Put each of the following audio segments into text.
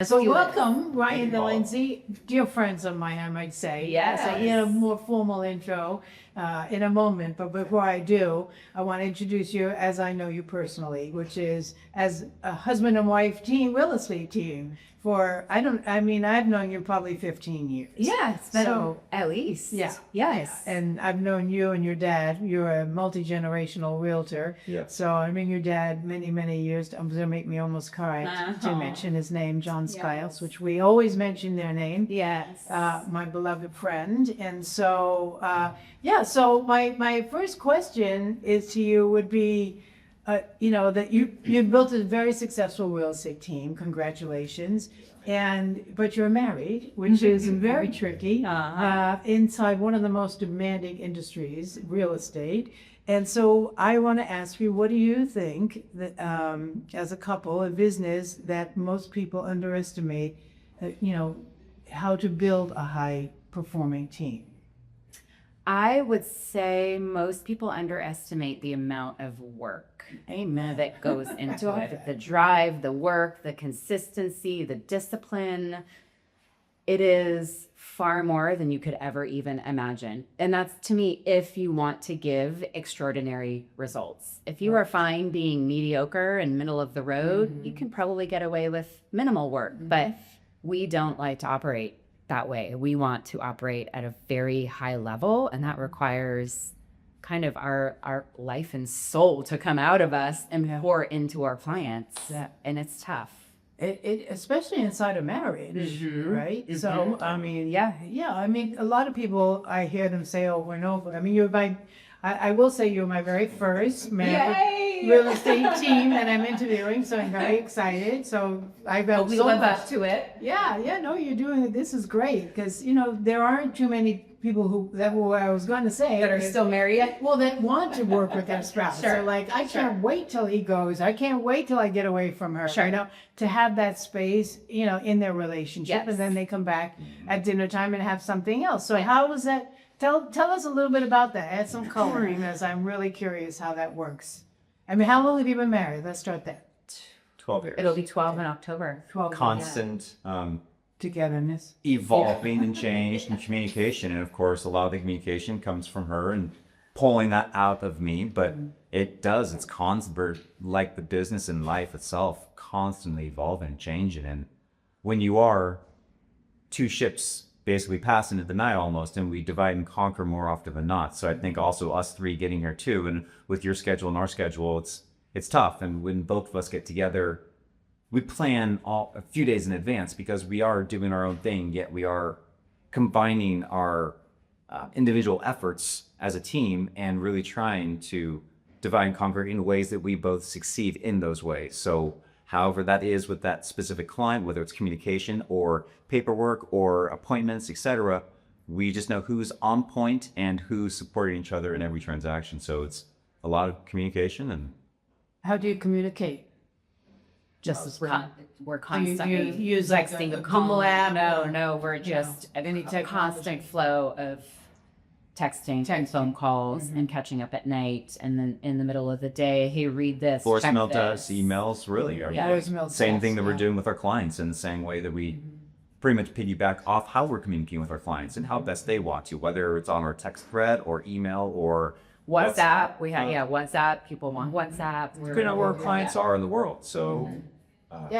So welcome, Ryan and Lyndsey, dear friends of mine, I might say. Yes. So a more formal intro in a moment, but before I do, I want to introduce you as I know you personally, which is as a husband and wife team, real estate team. I've known you probably 15 years. Yeah, it's been at least. Yeah. Yes. And I've known you and your dad. You're a multi-generational realtor. Yeah. So I mean, your dad many, many years. I'm going to make me almost cry to mention his name, John Styles, which we always mention their name. Yes. My beloved friend. And so, so my first question is to you would be, that you built a very successful real estate team. Congratulations. But you're married, which is very tricky inside one of the most demanding industries, real estate. And so I want to ask you, what do you think that as a couple, a business that most people underestimate, how to build a high performing team? I would say most people underestimate the amount of work that goes into it. The drive, the work, the consistency, the discipline. It is far more than you could ever even imagine. And that's, to me, if you want to give extraordinary results. If you are fine being mediocre and middle of the road, you can probably get away with minimal work. But we don't like to operate that way. We want to operate at a very high level, and that requires kind of our life and soul to come out of us and pour into our clients. Yeah. And it's tough. It especially inside a marriage, right? So I mean, a lot of people, I hear them say over and over. I mean, I will say you're my very first real estate team that I'm interviewing, so I'm very excited. So I got we live up to it. No, you're doing it. This is great because there aren't too many people that I was going to say That are still married? well, that want to work with their spouse. Sure. So like, I can't wait till he goes. I can't wait till I get away from her. Sure. To have that space, in their relationship, Yes. and then they come back at dinner time and have something else. So how was that? Tell us a little bit about that. Add some coloring, because I'm really curious how that works. I mean, how long have you been married? Let's start there. 12 years. It'll be 12 in October. 12 Constant togetherness. evolving and change and communication. And of course, a lot of the communication comes from her and pulling that out of me. But it's constant. We're like the business and life itself, constantly evolving and changing. And when you are two ships basically passing into the night almost, and we divide and conquer more often than not. So I think also us three getting here too, and with your schedule and our schedule, it's tough. And when both of us get together, we plan a few days in advance because we are doing our own thing, yet we are combining our individual efforts as a team and really trying to divide and conquer in ways that we both succeed in those ways. So however that is with that specific client, whether it's communication or paperwork or appointments, etc., we just know who's on point and who's supporting each other in every transaction. So it's a lot of communication. And How do you communicate? Just as we're constantly you use like texting, a call. Google app? No, we're just any a constant flow of texting and phone calls and catching up at night, and then in the middle of the day, hey, read this. voicemail check to us, this. emails, really. Voicemail Same text, thing that we're yeah. doing with our clients, in the same way that we pretty much piggyback off how we're communicating with our clients and how best they want to, whether it's on our text thread or email or WhatsApp. We have WhatsApp. People want WhatsApp. you know where our clients are in the world. So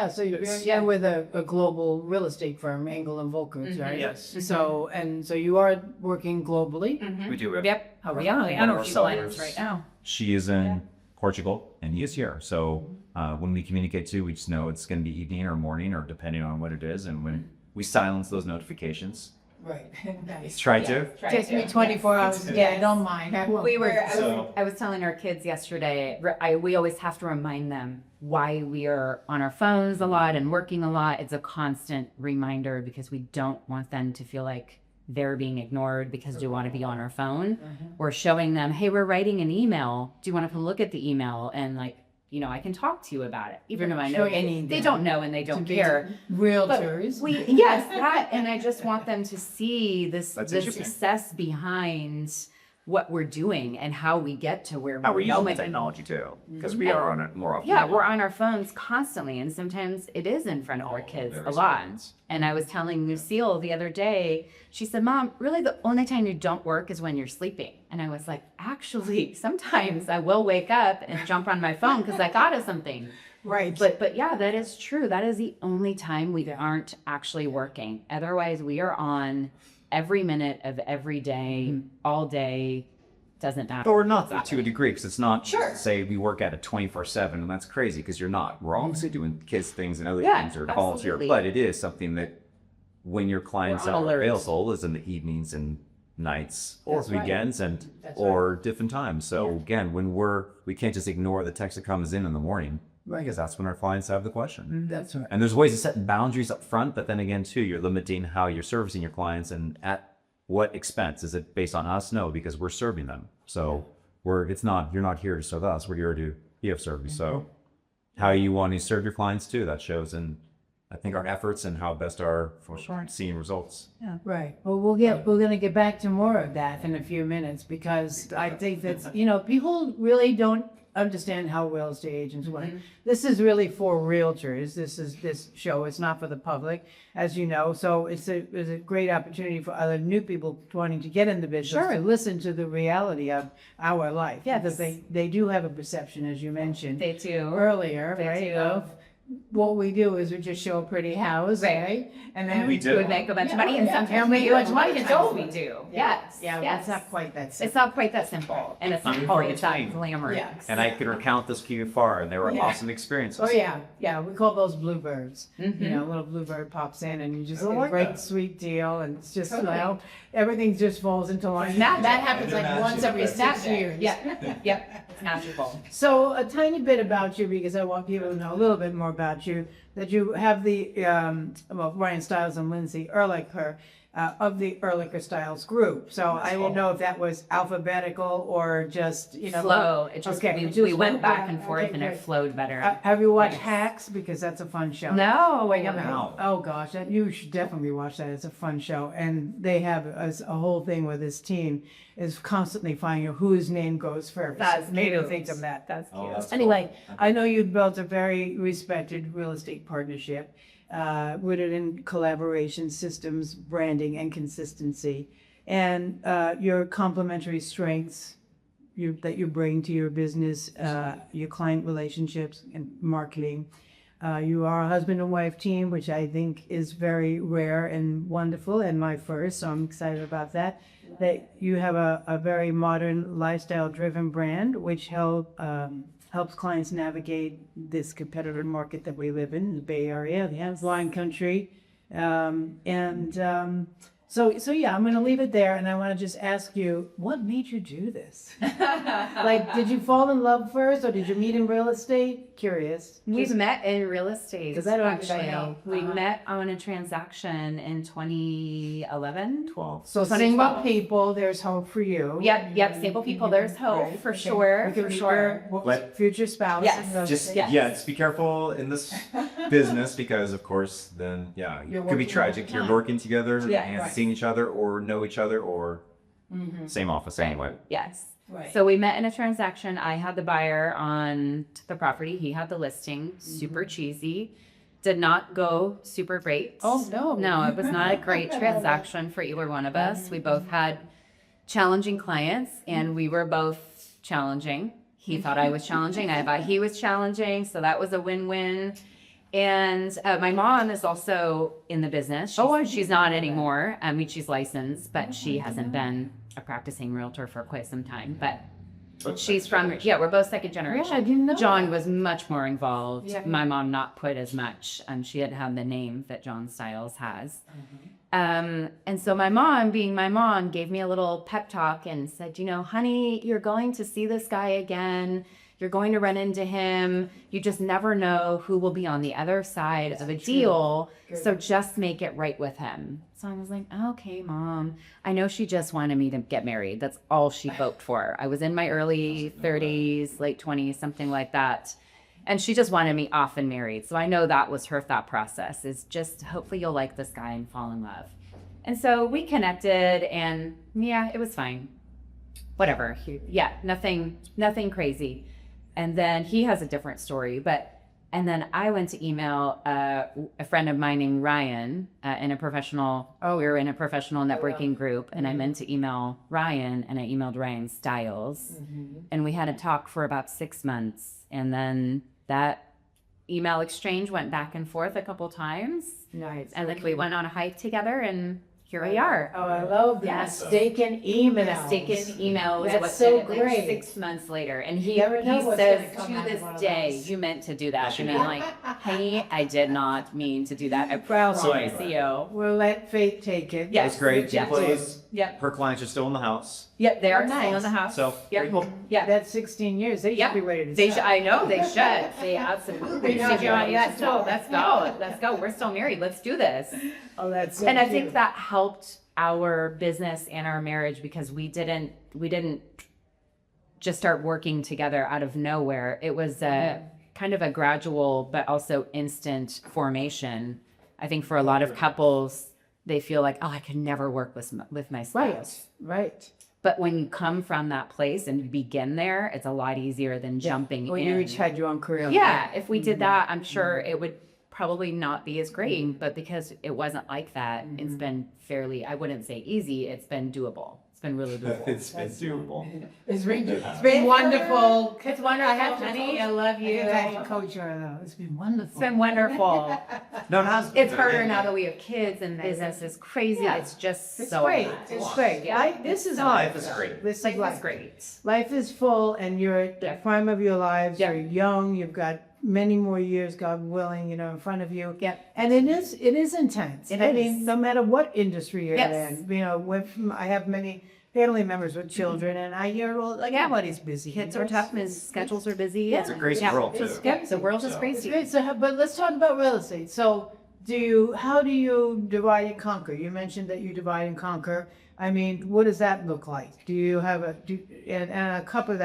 So you're with a global real estate firm, Engel and Volkers, right? Yes. So you are working globally. we do it. Yep. How We are. I One know of a few our clients sellers, right now. She is in Portugal and he is here. So when we communicate too, we just know it's going to be evening or morning or depending on what it is. And when we silence those notifications, Right. Nice. try to. Takes me 24 hours to get. I don't mind. I won't. I was telling our kids yesterday, we always have to remind them why we are on our phones a lot and working a lot. It's a constant reminder because we don't want them to feel like they're being ignored because we want to be on our phone. We're showing them, hey, we're writing an email. Do you want to come look at the email? And I can talk to you about it, even though I know they don't know and they don't care. Realtors. And I just want them to see this success behind what we're doing and how we get to where How we're we use the going. technology too, because we are on it more often. Yeah, we're on our phones constantly, and sometimes it is in front of our kids a lot. And I was telling Lucille the other day, she said, Mom, really the only time you don't work is when you're sleeping. And I was like, actually, sometimes I will wake up and jump on my phone because I thought of something. Right. But yeah, that is true. That is the only time we aren't actually working. Otherwise, we are on every minute of every day, all day. Doesn't matter. Or not to a degree, because it's not, Sure. say we work at it 24/7, and that's crazy, because you're not. We're obviously doing kids things and other Yeah, things or volunteer, absolutely. but it is something that when your clients We're on are alert. available is in the evenings and nights or That's right. weekends and That's or different times. So again, when we can't just ignore the text that comes in the morning, because that's when our clients have the question. That's right. And there's ways to set boundaries up front, but then again, too, you're limiting how you're servicing your clients and at what expense. Is it based on us? No, because we're serving them. So you're not here to serve us. We're here to be of service. So how you want to serve your clients too, that shows in, I think, our efforts and how best are for seeing results. Right. Well, we're going to get back to more of that in a few minutes, because I think that's, people really don't understand how real estate agents work. This is really for realtors. This show is not for the public, as you know. So it's a great opportunity for other new people wanting to get in the business to listen to the reality of our life. Yes. Because they do have a perception, as you mentioned They do. earlier, They right? do. Of what we do is we just show a pretty house, right? And then We do. We make a bunch of money, and sometimes And we we make a bunch of money, and don't. sometimes we do. Yes. Yeah, yes. it's not quite that simple. It's not quite that simple, and it's not quite that glamorous. Yeah. And I could recount this to you far, and they were awesome experiences. Oh yeah, we call those bluebirds. A little bluebird pops in, and you just get a great sweet deal, and it's just everything just falls into line. That happens like once every 6 years. Yeah, yep, it's magical. So a tiny bit about you, because I want people to know a little bit more about you. That you have the Ryan Styles and Lyndsey Ehrlicher of the Ehrlicher Styles group. So I didn't know if that was alphabetical or just Flow. It just we went back and forth, Okay, and it great. flowed better. Have you watched Hacks? Because that's a fun show. No, I Yeah. haven't. Oh gosh, you should definitely watch that. It's a fun show, and they have a whole thing where this team is constantly finding out whose name goes first. That's It made me cute. think of that. That's cute. that's Anyway, I know you built a very respected real estate partnership, rooted in collaboration, systems, branding, and consistency, and your complementary strengths that you bring to your business, your client relationships and marketing. You are a husband and wife team, which I think is very rare and wonderful, and my first, so I'm excited about that. That you have a very modern, lifestyle-driven brand, which helps clients navigate this competitive market that we live in, the Bay Area, wine country. So yeah, I'm going to leave it there, and I want to just ask you, what made you do this? Like, did you fall in love first, or did you meet in real estate? Curious. We met in real estate. 'Cause I don't actually. actually know. We met on a transaction in 2011. 12. So single people, there's hope for you. Yep. Single people, there's hope Right, for okay. sure. We can For meet sure. Let- future spouse. Yes. Just Yes. just be careful in this business, because of course then it You're could be working tragic. You're working together and right. seeing each other or know each other or same office anyway. Yes. Right. So we met in a transaction. I had the buyer on the property. He had the listing. Super cheesy. Did not go super great. Oh, no. No, it was not a great transaction for either one of us. We both had challenging clients, and we were both challenging. He thought I was challenging. I thought he was challenging. So that was a win-win. And my mom is also in the business. She's not anymore. I mean, she's licensed, but she hasn't been a practicing realtor for quite some time. But she's from, we're both second generation. Yeah, I didn't know John was much more involved. Yeah. My mom not quite as much. She had the name that John Styles has. And so my mom, being my mom, gave me a little pep talk and said, honey, you're going to see this guy again. You're going to run into him. You just never know who will be on the other side of a deal. So just make it right with him. So I was like, okay, Mom. I know she just wanted me to get married. That's all she hoped for. I was in my early 30s, late 20s, something like that. And she just wanted me off and married. So I know that was her thought process, is just hopefully you'll like this guy and fall in love. And so we connected, and yeah, it was fine. whatever. Nothing crazy. And then he has a different story, and then I went to email a friend of mine named Ryan we were in a professional networking group, and I meant to email Ryan, and I emailed Ryan Styles, and we had a talk for about 6 months, and then that email exchange went back and forth a couple times. Nice. And then we went on a hike together, and here we are. Oh, I love that. Mistaken email. Mistaken email. That's so great. 6 months later, and he never know what's says gonna come to out of this one of day, those. "You meant to do that." I mean, like, "Hey, I did not mean to do that. I Proud promise of you. you." We'll let fate take it. Yeah. It's great. Yeah. Employees, Yep. her clients are still in the house. Yep. They are Nice. still in the house. So, Yep. very cool. Yeah. That's 16 years. They Yeah. should be ready to They sell. I know they should. They absolutely They should. should. Let's Let's go. go. Let's go. Let's go. We're still married. Let's do this. Oh, that's so And I cute. think that helped our business and our marriage, because we didn't just start working together out of nowhere. It was a kind of a gradual but also instant formation. I think for a lot of couples, they feel like, "Oh, I could never work with my spouse." Right. But when you come from that place and you begin there, it's a lot easier than jumping When in. you each had your own career. Yeah, if we did that, I'm sure it would probably not be as great, but because it wasn't like that, it's been I wouldn't say easy, it's been doable. It's been really doable. It's doable. It's been wonderful. It's wonderful, honey. I love you. I have to coach her though. It's been wonderful. It's been wonderful. No, it has. It's harder now that we have kids and business is crazy. It's just It's so great. much. It's great. This is Life life. is great. This is Like, life. that's great. Life is full, and you're at the prime of your lives. Yeah. You're young. You've got many more years, God willing, in front of you. Yeah. And it is intense. It I is. mean, no matter what industry you're Yes. in. I have many family members with children, and I hear, well, like, everybody's busy. Kids are tough, and schedules are busy. It's a crazy world, too. Yeah, the world is It's crazy. great. So, but let's talk about real estate. So, how do you divide and conquer? You mentioned that you divide and conquer. I mean, what does that look like? Do you have and couple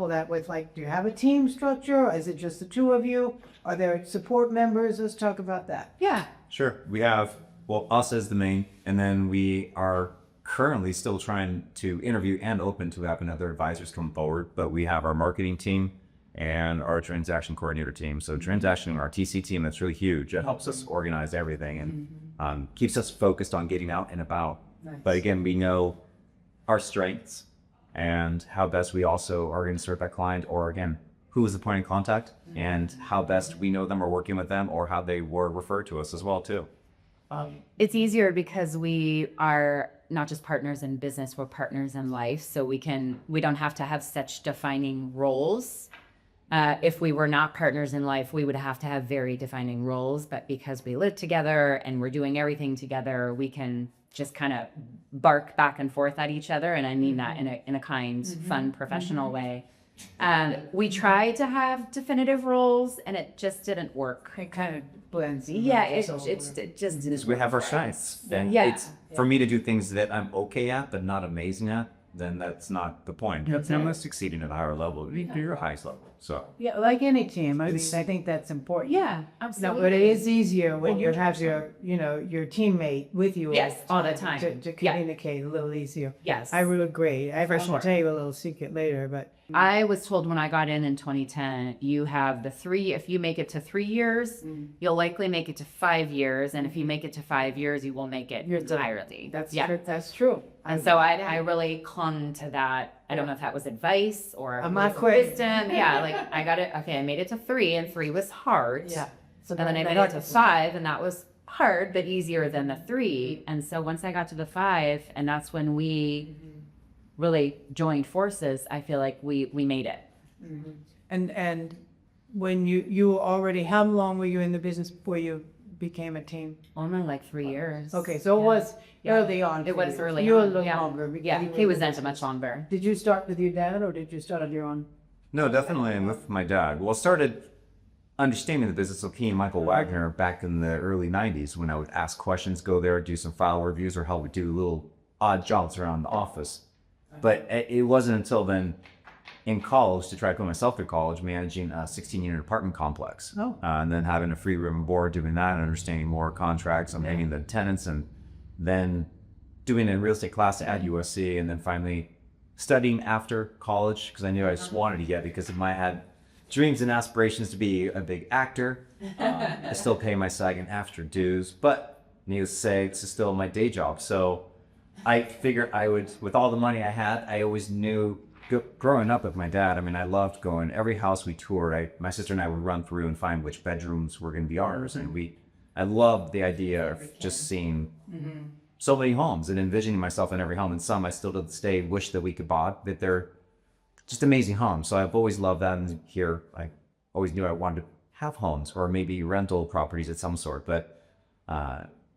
that with, like, do you have a team structure? Or is it just the two of you? Are there support members? Let's talk about that. Yeah. Sure. We have, us as the main, and then we are currently still trying to interview and open to having other advisors come forward, but we have our marketing team and our transaction coordinator team. So transaction, our TC team, that's really huge. It helps us organize everything and keeps us focused on getting out and about. Nice. But again, we know our strengths and how best we also are going to serve that client, or again, who is the point of contact and how best we know them or working with them, or how they were referred to us as well too. It's easier because we are not just partners in business, we're partners in life. So we don't have to have such defining roles. If we were not partners in life, we would have to have very defining roles. But because we live together and we're doing everything together, we can just kind of bark back and forth at each other. And I mean that in a kind, fun, professional way. We tried to have definitive roles, and it just didn't work. It kind of blends. Yeah, it just didn't. We have our strengths. And Yeah. it's for me to do things that I'm okay at, but not amazing at, then that's not the point. It's not succeeding at a higher level. You do your highest level. So Yeah, like any team. I mean, I think that's important. Yeah, No, absolutely. but it is easier when you have your teammate with you. Yes, all the time. To Yeah. communicate a little easier. Yes. I would agree. I will sure. tell you a little secret later, but I was told when I got in 2010, you have if you make it to 3 years, you'll likely make it to 5 years. And if you make it to 5 years, you will make it You're done. entirely. that's yeah. true. That's true. And so I really clung to that. I don't know if that was advice or I'm not quitting. wisdom. Yeah, like I got it. Okay, I made it to 3, and 3 was hard. Yeah. So And then I made it to 5, and that was hard, but easier than the 3. And so once I got to the 5, and that's when we really joined forces, I feel like we made it. And when you already, how long were you in the business before you became a team? Only like 3 years. Okay, so it was early on. It for was you. early You were a on, little yeah. longer. because Yeah, you he were- was into much longer. Did you start with your dad, or did you start on your own? no, definitely with my dad. Well, I started understanding the business of he and Michael Wagner back in the early 90s when I would ask questions, go there, do some file reviews, or help do little odd jobs around the office. But it wasn't until then in college, to try to put myself through college, managing a 16-unit apartment complex. Oh. And then having a free room and board, doing that, and understanding more contracts, and hanging the tenants, and then doing a real estate class at USC, and then finally studying after college because I knew I just wanted to get because of I had dreams and aspirations to be a big actor. I still pay my SAG and AFTRA dues, but needless to say, it's still my day job. So I figured I would, with all the money I had, I always knew, growing up with my dad, I mean, I loved going, every house we toured, my sister and I would run through and find which bedrooms were going to be ours. And I loved the idea of just seeing so many homes and envisioning myself in every home. And some I still to this day wish that we could buy, but they're just amazing homes. So I've always loved that. And here, I always knew I wanted to have homes or maybe rental properties of some sort. But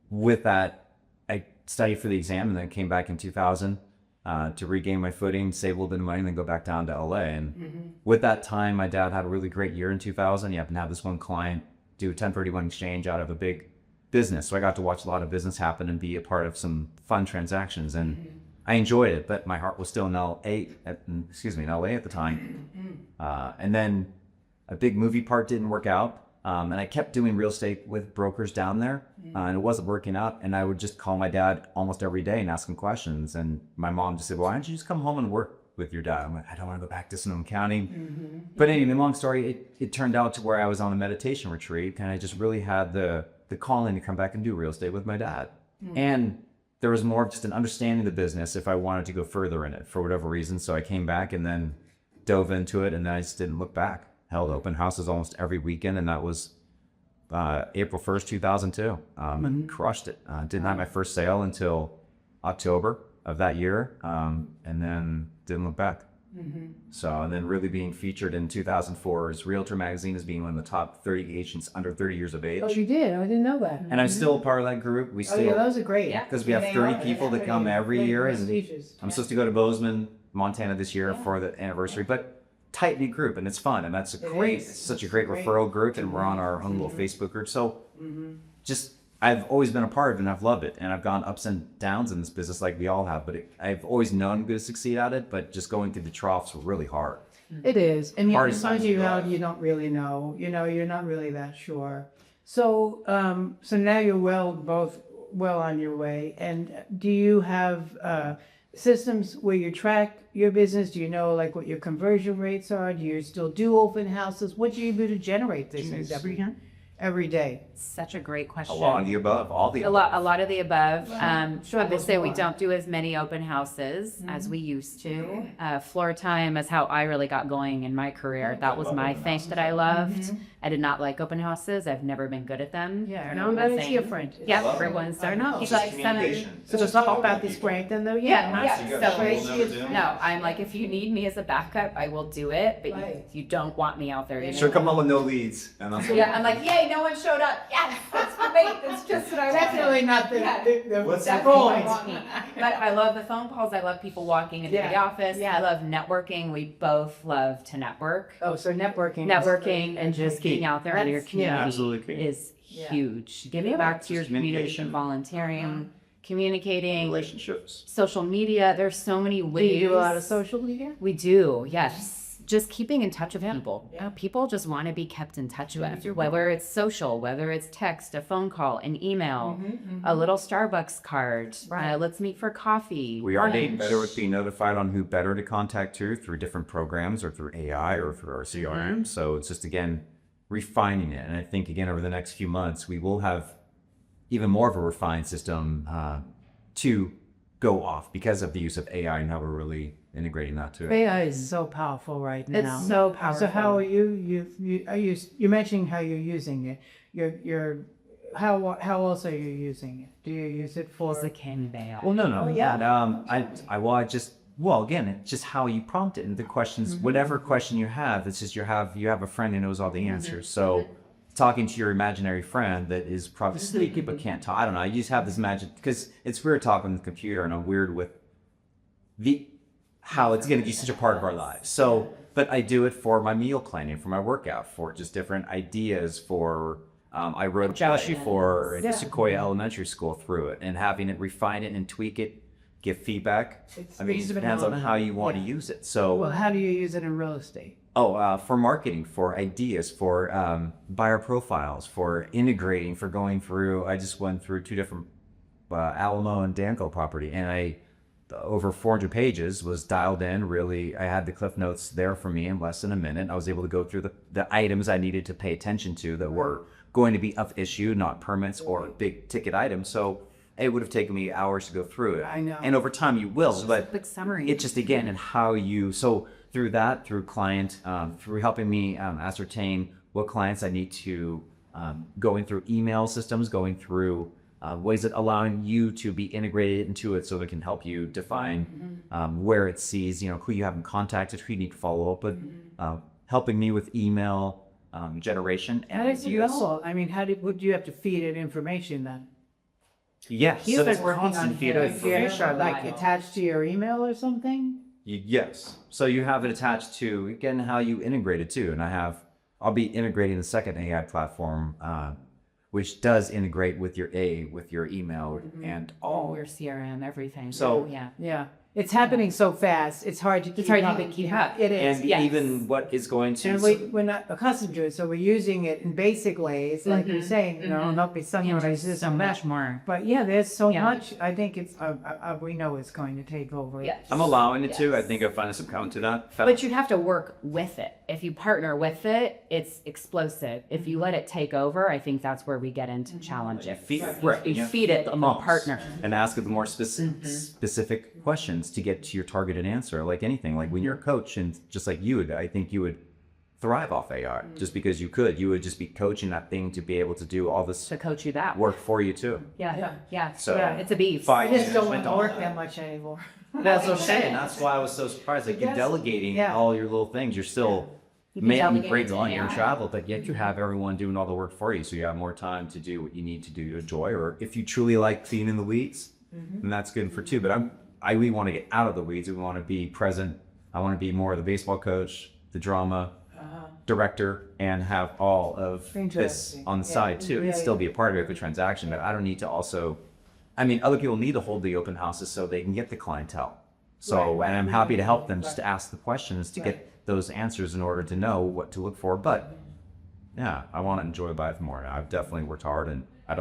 with that, I studied for the exam and then came back in 2000 to regain my footing, save a little bit of money, and then go back down to LA. And with that time, my dad had a really great year in 2000. He happened to have this one client do a 1031 exchange out of a big business. So I got to watch a lot of business happen and be a part of some fun transactions. And I enjoyed it, but my heart was still in LA at the time. And then a big movie part didn't work out. And I kept doing real estate with brokers down there, and it wasn't working out. And I would just call my dad almost every day and ask him questions. And my mom just said, "Well, why don't you just come home and work with your dad?" I'm like, "I don't want to go back to Sonoma County." But anyway, long story, it turned out to where I was on a meditation retreat, and I just really had the calling to come back and do real estate with my dad. And there was more of just an understanding of the business if I wanted to go further in it for whatever reason. So I came back and then dove into it, and then I just didn't look back. Held open houses almost every weekend, and that was April 1st, 2002. And crushed it. Didn't have my first sale until October of that year, and then didn't look back. So, and then really being featured in 2004 as Realtor magazine as being one of the top 30 agents under 30 years of age. Oh, you did? I didn't know that. And I'm still a part of that group. We still, those are great. because we have 30 people that come every year, and I'm supposed to go to Bozeman, Montana this year for the anniversary, but tight-knit group, and it's fun, and that's it's such a great referral group, and we're on our own little Facebook group. So just I've always been a part of it, and I've loved it, and I've gone ups and downs in this business like we all have, but I've always known I'm going to succeed at it, but just going through the troughs were really hard. It is, and Hard sometimes as you know you don't really know. You're not really that sure. So, so now you're both well on your way. And do you have systems where you track your business? Do you know like what your conversion rates are? Do you still do open houses? What do you do to generate this every day? Such a great question. A lot of the above, all the A lot of the above. I would say we don't do as many open houses as we used to. Floor time is how I really got going in my career. That was my thing that I loved. I did not like open houses. I've never been good at them. Yeah, no, that is your friend. Yeah, everyone's I know. He's like So it's all about this brand, and though, No, I'm like, if you need me as a backup, I will do it, but you don't want me out there. Sure, come on with no leads. And Yeah, I'm like, yay, no one showed up. Yes, that's great. That's just what I want. Definitely not the Point. But I love the phone calls. I love people walking into the office. Yeah. I love networking. We both love to network. Oh, so networking And just getting out there in your community is huge. Giving back to your community, volunteering, communicating, relationships, social media. There's so many ways. Do you do a lot of social media? We do, yes. Just keeping in touch with people. People just want to be kept in touch with, whether it's social, whether it's text, a phone call, an email, a little Starbucks card. Let's meet for coffee. we are getting better with being notified on who better to contact through different programs or through AI or through our CRM. So it's just, again, refining it. And I think, again, over the next few months, we will have even more of a refined system to go off because of the use of AI and how we're really integrating that to it. AI is so powerful right now. It's so powerful. So how are you're mentioning how you're using it. How else are you using it? Do you use it for the Canva? Well, no. Again, it's just how you prompt it and the questions, whatever question you have, it's just you have a friend who knows all the answers. So talking to your imaginary friend that is probably sneaky but can't talk. I don't know. You just have this magic because it's weird talking on the computer, and I'm weird with how it's going to be such a part of our lives. So, but I do it for my meal planning, for my workout, for just different ideas. For I wrote a policy for Sequoia Elementary School through it, and having it, refine it, and tweak it, give feedback. It depends on how you want to use it. So, well, how do you use it in real estate? For marketing, for ideas, for buyer profiles, for integrating, for going through. I just went through 2 different Alamo and Danco property, and over 400 pages was dialed in. Really, I had the cliff notes there for me in less than a minute. I was able to go through the items I needed to pay attention to that were going to be of issue, not permits or big ticket items. So it would have taken me hours to go through it. I know. And over time you will, but Quick summary. it just, again, and how you, so through that, through client, through helping me ascertain what clients I need to, going through email systems, going through ways that allowing you to be integrated into it so it can help you define where it sees, who you haven't contacted, who you need to follow up with, helping me with email generation. How does it go? I mean, would you have to feed it information then? Yes. He's So been it's working constant on feed it. of information. Like attached to your email or something? Yes. So you have it attached to, again, how you integrate it too. And I'll be integrating the second AI platform, which does integrate with your email and all. Your CRM, everything. So- yeah. Yeah. It's happening so fast. It's hard to keep up. to keep up. It is. And Yes. even what is going to... And we're not accustomed to it, so we're using it in basic ways, like you're saying, not be summarized this So and much that. more. But yeah, there's so Yeah. much. I think it's, we know it's going to take over. Yes. I'm allowing it to. I Yes. think I'll find some count to that. But you have to work with it. If you partner with it, it's explosive. If you let it take over, I think that's where we get into challenge it. You feed it and then partner. And ask it the more specific questions to get to your targeted answer, like anything. Like when you're a coach, and just like you would, I think you would thrive off AI just because you would just be coaching that thing to be able to do all this To coach you that. work for you too. Yeah. So It's a beef. I just don't want to work that much anymore. That's what I'm saying. That's why I was so surprised. Like you're Yes. delegating Yeah. all your little things. You're still You can making delegate great to on your AI. travel, but yet you have everyone doing all the work for you. So you have more time to do what you need to do to enjoy. Or if you truly like being in the weeds, then that's good for two. But we want to get out of the weeds. We want to be present. I want to be more of the baseball coach, the drama director, and have all of this Interesting. on the Yeah. side too. Yeah, And still be a part of every transaction, but I don't need to also, other people need to hold the open houses so they can get the clientele. So, Right. and I'm happy to help them just to ask the questions to Right. get those answers in order to know what to look for. But yeah, I want to enjoy life more. I've definitely worked hard, and I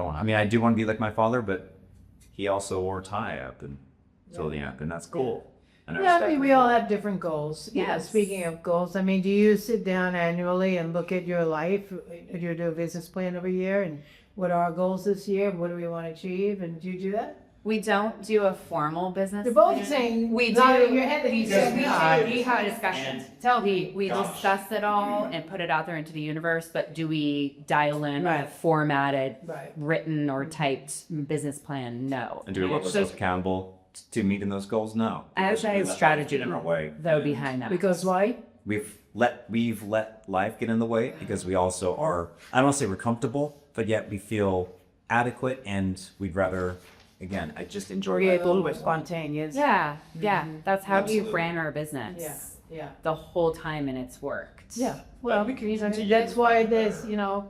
do want to be like my father, but he also wore a tie up and and that's cool. And I Yeah, I respect mean, we that. all have different goals. Yeah. Yes. Speaking of goals, I mean, do you sit down annually and look at your life? Do you do a business plan every year? And what are our goals this year? What do we want to achieve? And do you do that? We don't do a formal business. You're both plan. saying We do. nodding your head that you We said do. no. We have discussions. We discuss it all and put it out there into the universe. But do we dial in a Right. formatted, Right. written or typed business plan? No. And do we hold ourselves accountable to meeting those goals? No. I would say strategy in our way. though behind that. Because why? We've let life get in the way because we also are, I don't want to say we're comfortable, but yet we feel adequate, and we'd rather, again, I just enjoy Be a life. little bit spontaneous. Yeah. That's how we ran our business. Yeah. The whole time, and it's worked. Yeah. Well, that's why there's,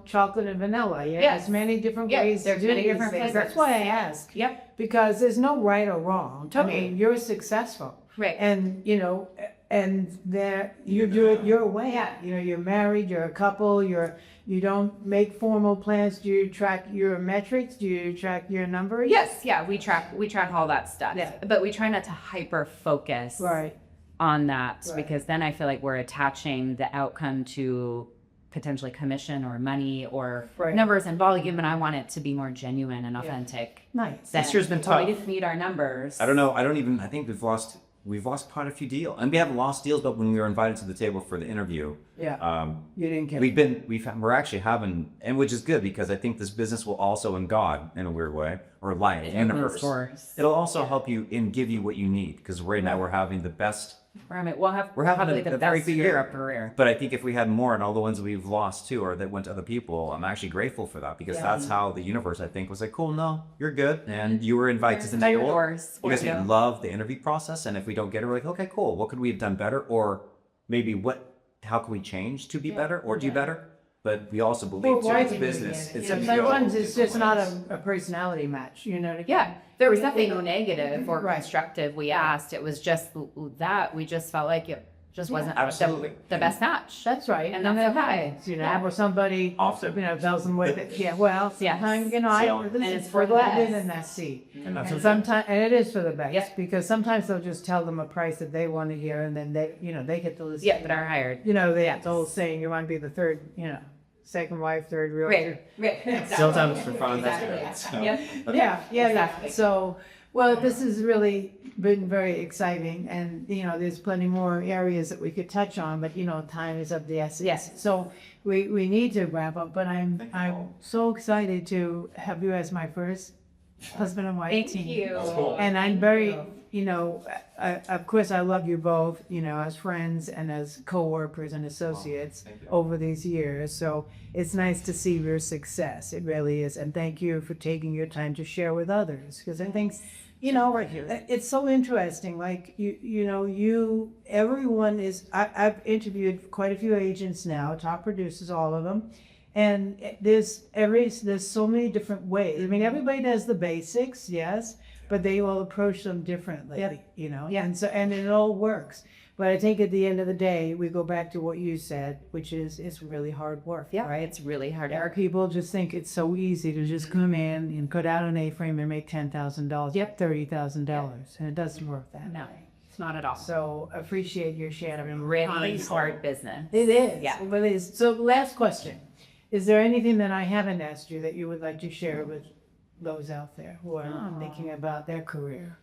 chocolate and vanilla. Yeah. Yes. There's many different Yeah, ways to there's do many these different things. flavors. That's why I ask. Yep. Because there's no right or wrong. Totally. I mean, you're successful. Right. And, and that you do it your way. You're married, you're a couple, you don't make formal plans. Do you track your metrics? Do you track your numbers? Yes, yeah, we track all that stuff. Yeah. But we try not to hyper focus Right. on that Right. because then I feel like we're attaching the outcome to potentially commission or money or Right. numbers and volume, and I want it to be more genuine and authentic. Nice. This year's been tough. We just need our numbers. I don't know. I think we've lost quite a few deals, and we haven't lost deals, but when we were invited to the table for the interview, Yeah. You didn't get we're actually having, and which is good because I think this business will also, in God, in a weird way, or light, in the Of verse, course. it'll also help you and give you what you need, because right now we're having the best. We're having having the a very best good year year. of career. But I think if we had more, and all the ones that we've lost too, or that went to other people, I'm actually grateful for that, because that's how the universe, I think, was like, cool, no, you're good, and you were invited to the Open table doors for because we you. love the interview process, and if we don't get it, we're like, okay, cool, what could we have done better, or maybe how can we change to be better or do better? But we also believe too, it's business. It's a Sometimes it's just not a personality match. Yeah, there was nothing negative or Right. constructive we asked. It was just that we just felt like just wasn't Absolutely. the best match. That's right. And that's okay. You know, or somebody, Often. you know, tells them what, yeah, well, Yes. sometimes, you know, So- this and is it's for for the less. best in that seat. And And that's okay. sometimes, and it is for the best, Yep. because sometimes they'll just tell them a price that they want to hear, and then they, you know, they get to listen. Yeah, that are hired. You know, Yes. the old saying, you want to be the third, you know, second wife, third realtor. Still times for fun. That's good. So, Yeah. Exactly. So, well, this has really been very exciting, and, you know, there's plenty more areas that we could touch on, but, you know, time is of the essence. Yes. So we need to wrap up, but I'm Thank you. I'm so excited to have you as my first husband and wife Thank team. you. That's cool. And I'm very, you know, of course, I love you both, you know, as friends and as co-workers and associates Thank you. over these years. So it's nice to see your success. It really is. And thank you for taking your time to share with others. Because I think, you know, it's so interesting. Like, everyone is, I've interviewed quite a few agents now, top producers, all of them. And there's so many different ways. I mean, everybody does the basics, yes, but they will approach them differently, you know? Yeah. And so, and it all works. But I think at the end of the day, we go back to what you said, which is, it's really hard work, Yeah, right? it's really hard Our work. people just think it's so easy to just come in and cut out an A-frame and make $10,000, Yep. $30,000, and it doesn't work that No, way. it's not at all. So appreciate your sharing. Really hard business. It is. Yeah. It really is. So last question. Is there anything that I haven't asked you that you would like to share with those out there who are thinking about their career?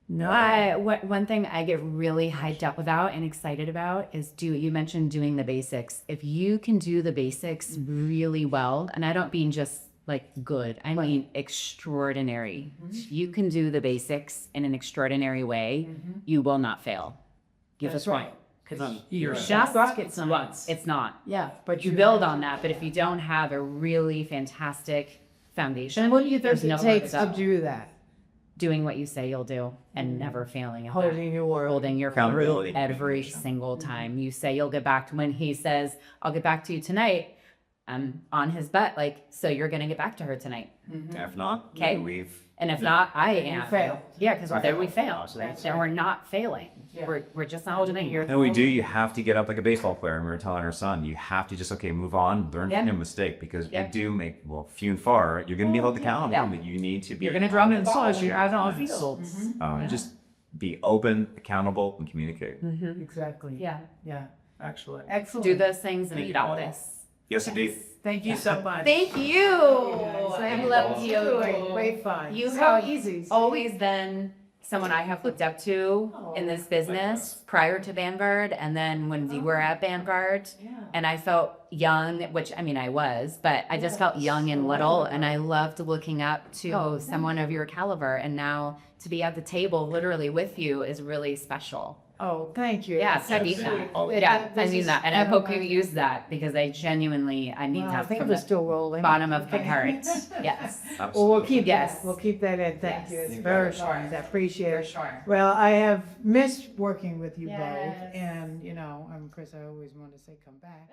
No. One thing I get really hyped up about and excited about is you mentioned doing the basics. If you can do the basics really well, and I don't mean just like good, I mean extraordinary. If you can do the basics in an extraordinary way, you will not fail. Give That's us right. point. Because You're just not rocket science. once. It's not. Yeah, But you build on that. But if you don't have a really fantastic foundation, And what do you think there's it nowhere takes to to go. do that? Doing what you say you'll do and never failing at that. Holding your word. Holding your Accountability. word every single time. You say you'll get back to when he says, I'll get back to you tonight. I'm on his butt, like, so you're gonna get back to her tonight. If not, Okay. we've And if not, I am. failed. Yeah, because then we fail. That's Then we're not failing. Yeah. We're just not holding your. No, we do. You have to get up like a baseball player. And we were telling our son, you have to just, move on, learn Yeah. from your mistake, because Yeah. you do make, few and far, you're going to be held accountable, Yeah. but you need to be. You're gonna drum in sauce. You're out on the field. Just be open, accountable, and communicate. Exactly. Yeah. Yeah. Excellent. Excellent. Do those things and Thank you you. got this. Yes, indeed. Thank you so much. Thank you. I love you. Great fun. You so have easy. always been someone I have looked up to in this business prior to Vanguard, and then when we were at Vanguard, and I felt young, which I mean I was, but I just felt young and little, and I loved looking up to someone of your caliber, and now to be at the table literally with you is really special. Oh, thank you. Yeah, I need that. Yeah, I need that, and I hope you use that because I genuinely need Well, I that think from we're the still rolling. bottom of my heart. Yes. Well, we'll keep Yes. that. We'll keep that in. Thank Yes. you. It's For very sure. fun. I appreciate For it. sure. Well, I have missed working with you Yes. both, and of course, I always want to say come back.